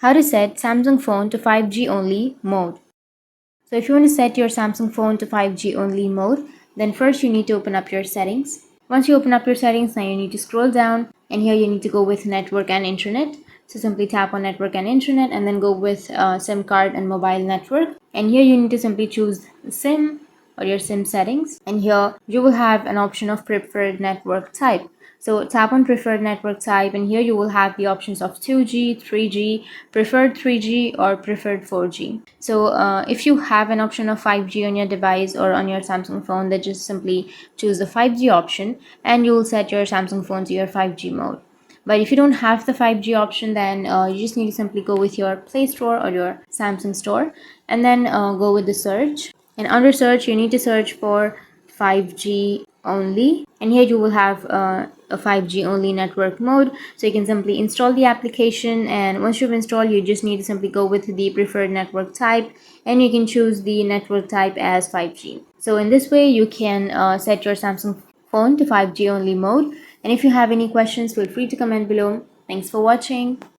How to set Samsung phone to 5G only mode. So if you want to set your Samsung phone to 5G only mode, then first you need to open up your settings. Once you open up your settings, now you need to scroll down, and here you need to go with network and internet. So simply tap on network and internet and then go with SIM card and mobile network. And here you need to simply choose SIM or your SIM settings, and here you will have an option of preferred network type. So tap on preferred network type, and here you will have the options of 2G, 3G, preferred 3G or preferred 4G. So if you have an option of 5G on your device or on your Samsung phone, then just simply choose the 5G option and you will set your Samsung phone to your 5G mode. But if you don't have the 5G option, then you just need to simply go with your Play Store or your Samsung Store and then go with the search. And under search, you need to search for 5G only. And here you will have a 5G only network mode. So you can simply install the application. And once you've installed, you just need to simply go with the preferred network type. And you can choose the network type as 5G. So in this way, you can set your Samsung phone to 5G only mode. And if you have any questions, feel free to comment below. Thanks for watching.